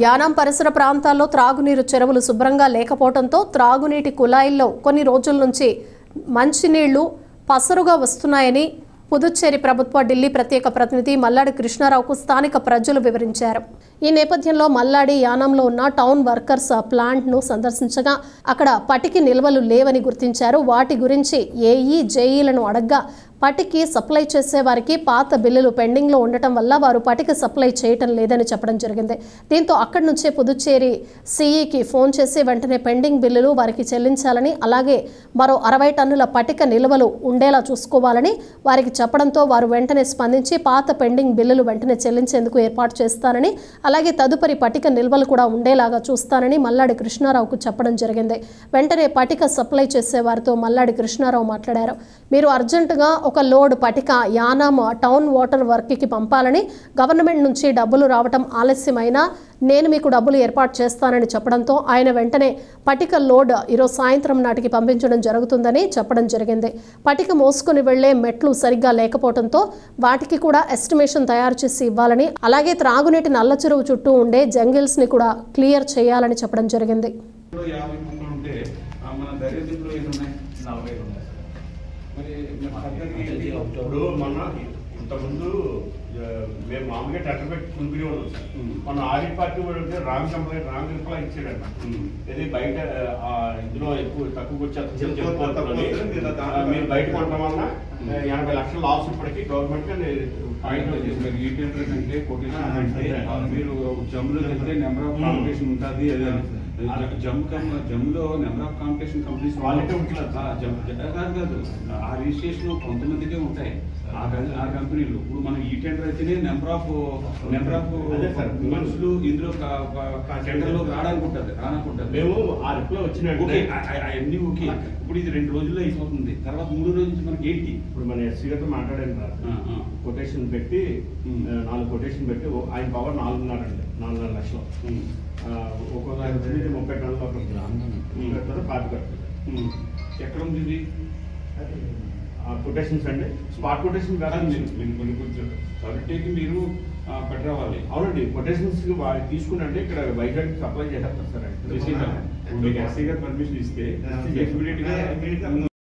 యానాం పరిసర ప్రాంతాల్లో త్రాగునీరు చెరువులు శుభ్రంగా లేకపోవడంతో త్రాగునీటి కుళాయిల్లో కొన్ని రోజుల నుంచి మంచినీళ్లు పసరుగా వస్తున్నాయని పుదుచ్చేరి ప్రభుత్వ ఢిల్లీ ప్రత్యేక ప్రతినిధి మల్లాడి కృష్ణారావుకు స్థానిక ప్రజలు వివరించారు. ఈ నేపథ్యంలో మల్లాడి యానాంలో ఉన్న టౌన్ వర్కర్స్ ప్లాంట్ను సందర్శించగా అక్కడ పటికి నిల్వలు లేవని గుర్తించారు. వాటి గురించి ఏఈ జేఈలను అడగ్గా పటికి సప్లై చేసే వారికి పాత బిల్లులు పెండింగ్లో ఉండటం వల్ల వారు పటికి సప్లై చేయటం లేదని చెప్పడం జరిగింది. దీంతో అక్కడి నుంచే పుదుచ్చేరి సీఈకి ఫోన్ చేసి వెంటనే పెండింగ్ బిల్లులు వారికి చెల్లించాలని, అలాగే మరో 60 టన్నుల పటిక నిల్వలు ఉండేలా చూసుకోవాలని వారికి చెప్పడంతో వారు వెంటనే స్పందించి పాత పెండింగ్ బిల్లులు వెంటనే చెల్లించేందుకు ఏర్పాటు చేస్తానని, అలాగే తదుపరి పటిక నిల్వలు కూడా ఉండేలాగా చూస్తానని మల్లాడి కృష్ణారావుకు చెప్పడం జరిగింది. వెంటనే పటిక సప్లై చేసే వారితో మల్లాడి కృష్ణారావు మాట్లాడారు. మీరు అర్జెంటుగా ఒక లోడ్ పటిక యానాం టౌన్ వాటర్ వర్క్కి పంపాలని, గవర్నమెంట్ నుంచి డబ్బులు రావటం ఆలస్యమైనా నేను మీకు డబ్బులు ఏర్పాటు చేస్తానని చెప్పడంతో ఆయన వెంటనే పటిక లోడ్ ఈరోజు సాయంత్రం నాటికి పంపించడం జరుగుతుందని చెప్పడం జరిగింది. పటిక మోసుకుని వెళ్లే మెట్లు సరిగ్గా లేకపోవడంతో వాటికి కూడా ఎస్టిమేషన్ తయారు చేసి ఇవ్వాలని, అలాగే త్రాగునీటి నల్ల చెరువు చుట్టూ ఉండే జంగిల్స్ ని కూడా క్లియర్ చేయాలని చెప్పడం జరిగింది. ఇప్పుడు మొన్న ఇంతకుముందు మేము మామూలుగా టెండర్ పెట్టి కొనుక్కునే వాళ్ళం సార్. మన ఆడిట్ పార్టీ కూడా రాంగ్ కంప్లైంట్ రాంగ్ రిప్లై ఇచ్చాడన్న. ఇది బయట ఇందులో ఎక్కువ తక్కువ వచ్చేది మీరు బయట కొనడం వల్ల 80 లక్షల లాస్ ఇప్పటికీ గవర్నమెంట్ ఈ టెండర్ కంటే కొటేషన్ అంటే మీరు జమ్ములో వెళ్తే నెంబర్ ఆఫ్ కాంపిటీషన్ ఉంటుంది. జమ్ములో నెంబర్ ఆఫ్ కాంపిటీషన్ కంపెనీస్ వాళ్ళకే ఉంటుంది కాదు. ఆ రిజిస్ట్రేషన్ కొంతమందికే ఉంటాయి ఆ కంపెనీలు. ఇప్పుడు మనం ఈ టెండర్ అయితేనే నెంబర్ ఆఫ్ మనుషులు ఇందులో టెండర్ లో రానుకుంటుంది. మేము ఆ రిప్లై వచ్చినట్టు అవన్నీ ఓకే. ఇప్పుడు ఇది 2 రోజుల్లో అయిపోతుంది. తర్వాత 3 రోజుల నుంచి మనకి ఏంటి? ఇప్పుడు మన ఎస్సీ గారితో మాట్లాడాను. కొటేషన్ పెట్టి 4 కొటేషన్ పెట్టి ఆయన పవర్ 4.5 లక్షలు. ఒక్కొక్కసారి 30 టన్నులు పాటు ఎక్కడ ఉంది ఇది? కొటేషన్స్ అండి, స్పాట్ కొటేషన్ కాదు. క్వాలిటీకి మీరు పెట్టరావాలి. అవునండి, కొటేషన్స్ తీసుకుంటే ఇక్కడ వైజాగ్ సప్లై చేసేస్తారు సార్. మీకు ఎస్సీ గారు పర్మిషన్ ఇస్తే